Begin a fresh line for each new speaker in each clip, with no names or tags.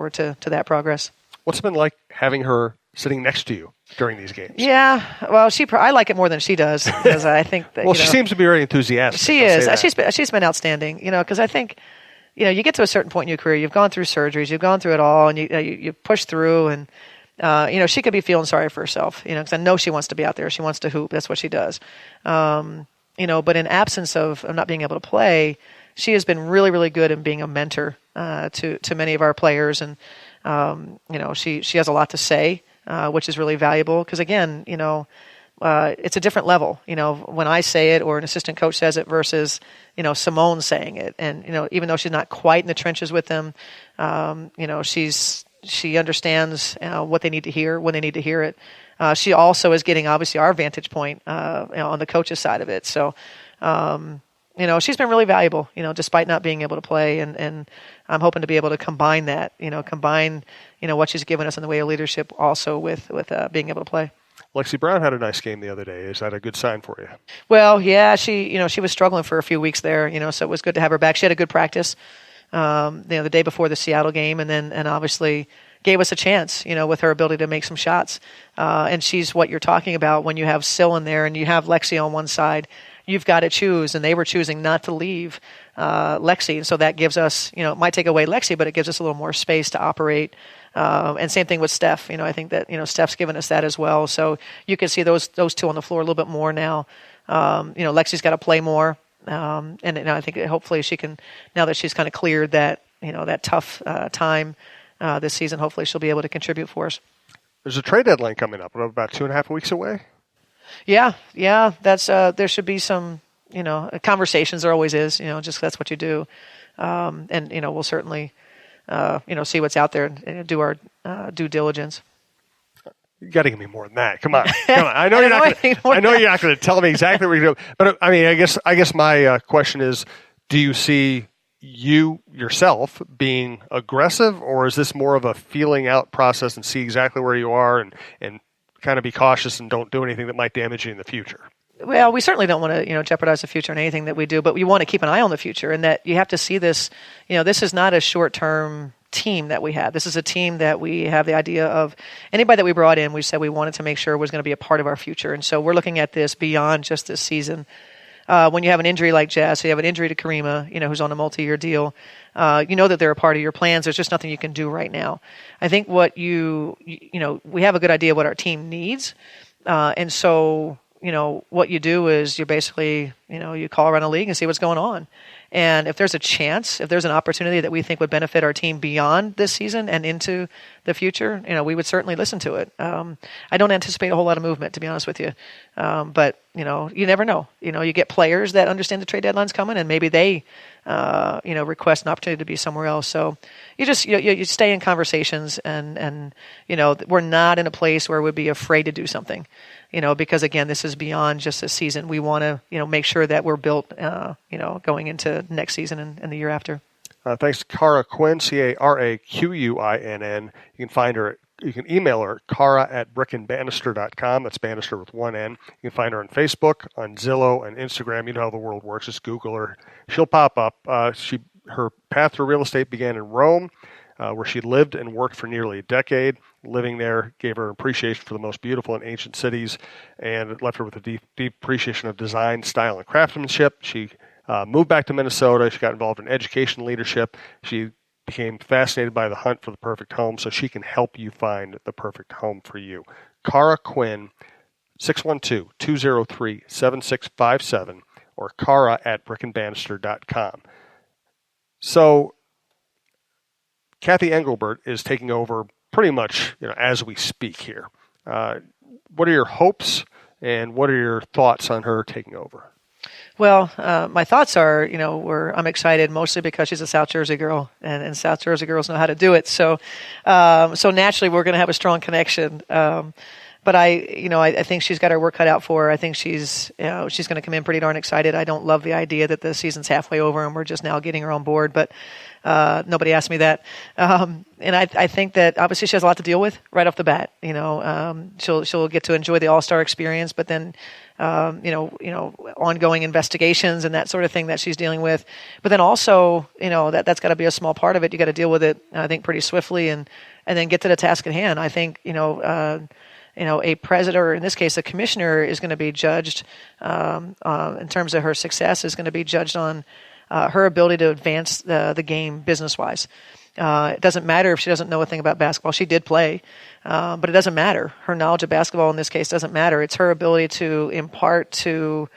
forward to that progress.
What's it been like having her sitting next to you during these games?
Yeah, well, I like it more than she does because I think that.
Well, she seems to be very enthusiastic.
She is. She's been outstanding. Because I think, you get to a certain point in your career, you've gone through surgeries, you've gone through it all, and you push through, and she could be feeling sorry for herself. Because I know she wants to be out there, she wants to hoop. That's what she does. But in absence of not being able to play, she has been really, really good in being a mentor to many of our players, and she has a lot to say. Which is really valuable because, again, it's a different level, when I say it or an assistant coach says it versus, Simone saying it. And, even though she's not quite in the trenches with them, she understands what they need to hear when they need to hear it. She also is getting, obviously, our vantage point on the coach's side of it. So, she's been really valuable, despite not being able to play. And I'm hoping to be able to combine that, what she's given us in the way of leadership also with being able to play.
Lexi Brown had a nice game the other day. Is that a good sign for you?
Well, yeah, she was struggling for a few weeks there, so it was good to have her back. She had a good practice, the day before the Seattle game, and obviously gave us a chance, with her ability to make some shots. And she's what you're talking about when you have Syl in there and you have Lexi on one side. You've got to choose, and they were choosing not to leave Lexi. And so that gives us, it might take away Lexi, but it gives us a little more space to operate. And same thing with Steph. I think that, Steph's given us that as well. So you can see those two on the floor a little bit more now. Lexi's got to play more. And I think hopefully she can, now that she's kind of cleared that, that tough time this season, hopefully she'll be able to contribute for us.
There's a trade deadline coming up. We're about 2.5 weeks away.
Yeah. That's there should be some, conversations. There always is, just that's what you do. And we'll certainly, see what's out there and do our due diligence.
You got to give me more than that. Come on. I know you're not going to tell me exactly what you're doing. But I mean, I guess my question is, do you see you yourself being aggressive, or is this more of a feeling out process and see exactly where you are and kind of be cautious and don't do anything that might damage you in the future?
Well, we certainly don't want to, jeopardize the future in anything that we do, but we want to keep an eye on the future, and that you have to see this, this is not a short-term team that we have. This is a team that we have the idea of anybody that we brought in, we said we wanted to make sure was going to be a part of our future. And so we're looking at this beyond just this season. When you have an injury like Jazz, so you have an injury to Karima, who's on a multi-year deal, that they're a part of your plans. There's just nothing you can do right now. I think what we have a good idea of what our team needs. And so, what you do is you basically, you call around the league and see what's going on. And if there's a chance, if there's an opportunity that we think would benefit our team beyond this season and into the future, we would certainly listen to it. I don't anticipate a whole lot of movement, to be honest with you. But, you never know. You get players that understand the trade deadline's coming, and maybe they, request an opportunity to be somewhere else. So you just, you stay in conversations and we're not in a place where we'd be afraid to do something. Because again, this is beyond just a season. We want to, make sure that we're built, going into next season and the year after.
Thanks to Cara Quinn, CARAQUINN. You can find her. You can email her, cara@brickandbanister.com. That's Bannister with one N. You can find her on Facebook, on Zillow, and Instagram. You know how the world works. Just Google her. She'll pop up. Her path through real estate began in Rome, where she lived and worked for nearly a decade. Living there gave her appreciation for the most beautiful and ancient cities, and it left her with a deep appreciation of design, style, and craftsmanship. She moved back to Minnesota. She got involved in education leadership. She became fascinated by the hunt for the perfect home, so she can help you find the perfect home for you. Cara Quinn, 612-203-7657, or cara@brickandbanister.com. So Kathy Engelbert is taking over pretty much, as we speak here. What are your hopes and what are your thoughts on her taking over?
Well, my thoughts are, I'm excited mostly because she's a South Jersey girl, and South Jersey girls know how to do it. So naturally, we're going to have a strong connection. but I think she's got her work cut out for her. I think she's going to come in pretty darn excited. I don't love the idea that the season's halfway over and we're just now getting her on board, but nobody asked me that. And I think that obviously she has a lot to deal with right off the bat. She'll get to enjoy the All-Star experience, but then ongoing investigations and that sort of thing that she's dealing with. But then also, that's got to be a small part of it. You got to deal with it, I think, pretty swiftly and then get to the task at hand. I think, a president, or in this case, a commissioner, is going to be judged in terms of her success, is going to be judged on her ability to advance the game business-wise. It doesn't matter if she doesn't know a thing about basketball. She did play, but it doesn't matter. Her knowledge of basketball in this case doesn't matter. It's her ability to impart to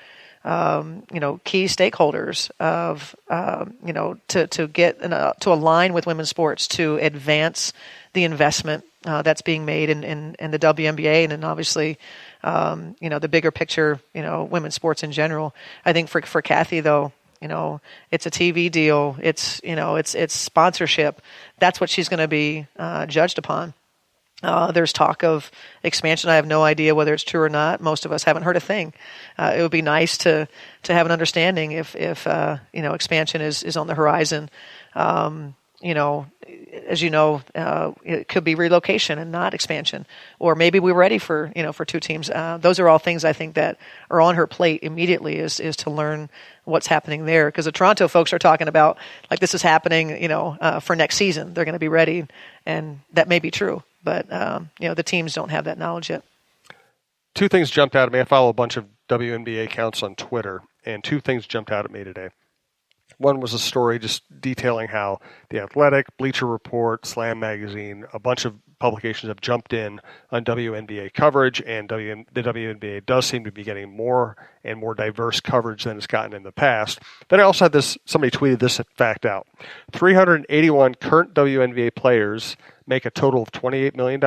key stakeholders of to get to align with women's sports, to advance the investment that's being made in the WNBA, and then obviously the bigger picture, women's sports in general. I think for Kathy though, it's a TV deal. It's sponsorship. That's what she's going to be judged upon. There's talk of expansion. I have no idea whether it's true or not. Most of us haven't heard a thing. It would be nice to have an understanding if expansion is on the horizon. As it could be relocation and not expansion, or maybe we're ready for two teams. Those are all things I think that are on her plate immediately is to learn what's happening there. Because the Toronto folks are talking about like this is happening, for next season. They're going to be ready, and that may be true, but the teams don't have that knowledge yet.
Two things jumped out at me. I follow a bunch of WNBA accounts on Twitter, and two things jumped out at me today. One was a story just detailing how The Athletic, Bleacher Report, Slam Magazine, a bunch of publications have jumped in on WNBA coverage, and the WNBA does seem to be getting more and more diverse coverage than it's gotten in the past. Then I also had somebody tweeted this fact out. 381 current WNBA players make a total of $28 million.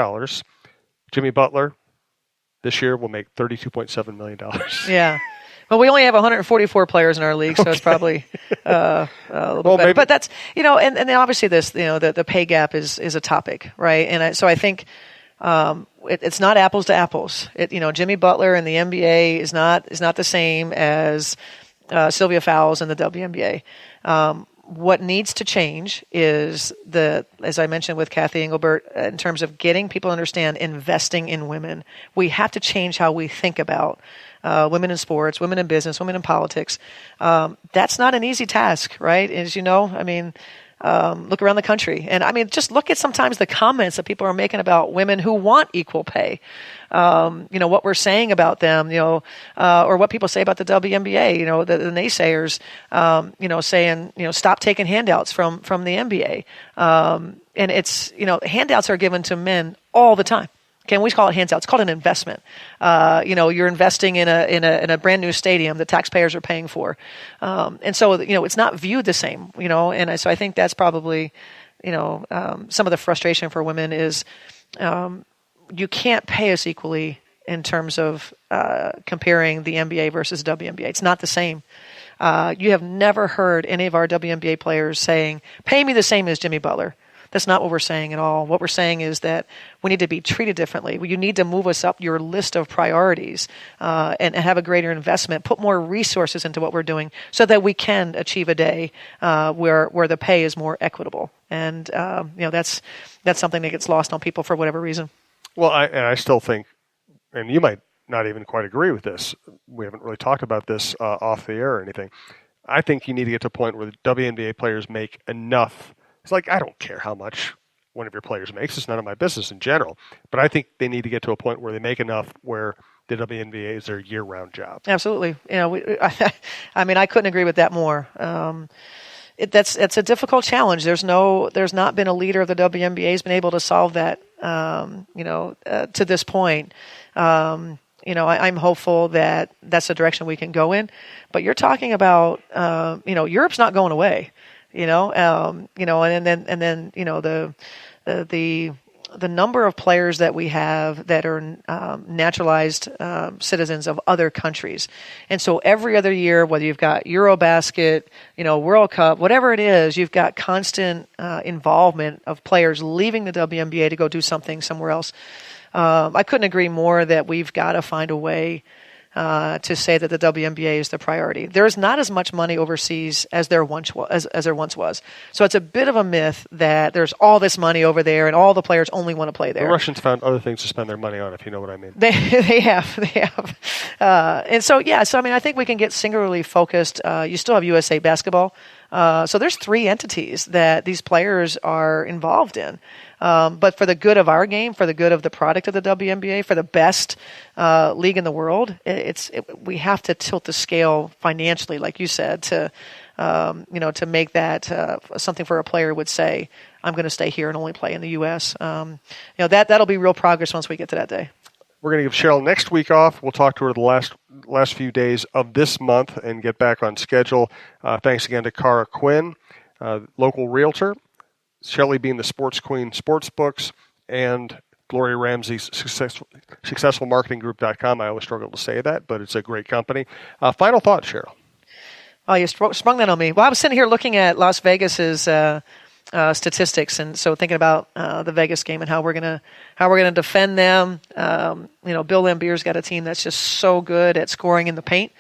Jimmy Butler this year will make $32.7 million.
Yeah. Well, we only have 144 players in our league, so it's probably a little bit better.
Maybe.
But that's, and then obviously this, the pay gap is a topic, right? And so I think it's not apples to apples. Jimmy Butler in the NBA is not the same as Sylvia Fowles in the WNBA. What needs to change is as I mentioned with Kathy Engelbert, in terms of getting people to understand investing in women, we have to change how we think about women in sports, women in business, women in politics. That's not an easy task, right? As you know, look around the country. And just look at sometimes the comments that people are making about women who want equal pay. What we're saying about them, or what people say about the WNBA, the naysayers, saying, stop taking handouts from the NBA. And it's, handouts are given to men all the time. Okay, we call it handouts. It's called an investment. You're investing in a brand new stadium that taxpayers are paying for, and so it's not viewed the same. And so I think that's probably some of the frustration for women is you can't pay us equally in terms of comparing the NBA versus WNBA. It's not the same. You have never heard any of our WNBA players saying, "Pay me the same as Jimmy Butler." That's not what we're saying at all. What we're saying is that we need to be treated differently. You need to move us up your list of priorities and have a greater investment, put more resources into what we're doing so that we can achieve a day where the pay is more equitable. And that's something that gets lost on people for whatever reason.
Well, I still think, and you might not even quite agree with this. We haven't really talked about this off the air or anything. I think you need to get to a point where the WNBA players make enough. It's like, I don't care how much one of your players makes. It's none of my business in general. But I think they need to get to a point where they make enough where the WNBA is their year-round job.
Absolutely. I couldn't agree with that more. It's a difficult challenge. There's not been a leader of the WNBA who's been able to solve that, to this point. I'm hopeful that that's the direction we can go in. But you're talking about, Europe's not going away. And then the number of players that we have that are naturalized citizens of other countries. And so every other year, whether you've got Eurobasket, World Cup, whatever it is, you've got constant involvement of players leaving the WNBA to go do something somewhere else. I couldn't agree more that we've got to find a way to say that the WNBA is the priority. There's not as much money overseas as there once was. So it's a bit of a myth that there's all this money over there and all the players only want to play there.
The Russians found other things to spend their money on, if you know what I mean.
They have. And so, I mean, I think we can get singularly focused. You still have USA Basketball. So there's 3 entities that these players are involved in. But for the good of our game, for the good of the product of the WNBA, for the best league in the world, we have to tilt the scale financially, like you said, to make that something for a player would say, I'm going to stay here and only play in the U.S. That'll be real progress once we get to that day.
We're going to give Cheryl next week off. We'll talk to her the last few days of this month and get back on schedule. Thanks again to Cara Quinn, local realtor, Shelley Bean, the Sports Queen Sportsbooks, and Gloria Ramsey's successfulmarketinggroup.com. I always struggle to say that, but it's a great company. Final thought, Cheryl.
Oh, you sprung that on me. Well, I was sitting here looking at Las Vegas's statistics, and so thinking about the Vegas game and how we're gonna defend them. Bill Lambier's got a team that's just so good at scoring in the paint.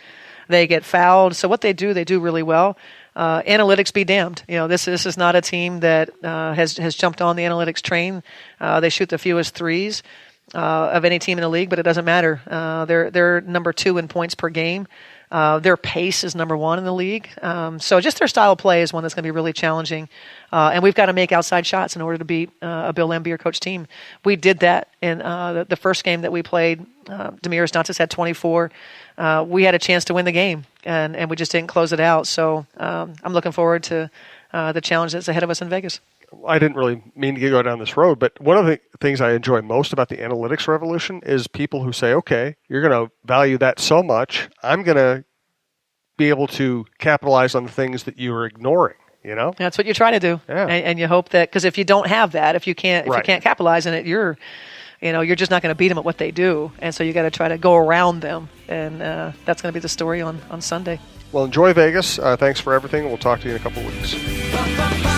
They get fouled, so what they do really well. Analytics be damned. This is not a team that has jumped on the analytics train. They shoot the fewest threes of any team in the league, but it doesn't matter. They're number 2 in points per game. Their pace is number 1 in the league. So just their style of play is one that's going to be really challenging. And we've got to make outside shots in order to beat a Bill Lambier coach team. We did that in the first game that we played. Damiris Dantas had 24. We had a chance to win the game, and we just didn't close it out. So I'm looking forward to the challenge that's ahead of us in Vegas.
I didn't really mean to go down this road, but one of the things I enjoy most about the analytics revolution is people who say, okay, you're going to value that so much, I'm going to be able to capitalize on the things that you're ignoring.
That's what you try to do.
Yeah.
And you hope that, because if you don't have that, if you can't capitalize on it, you're just not going to beat them at what they do. And so you got to try to go around them. And that's going to be the story on Sunday.
Well, enjoy Vegas. Thanks for everything. We'll talk to you in a couple of weeks.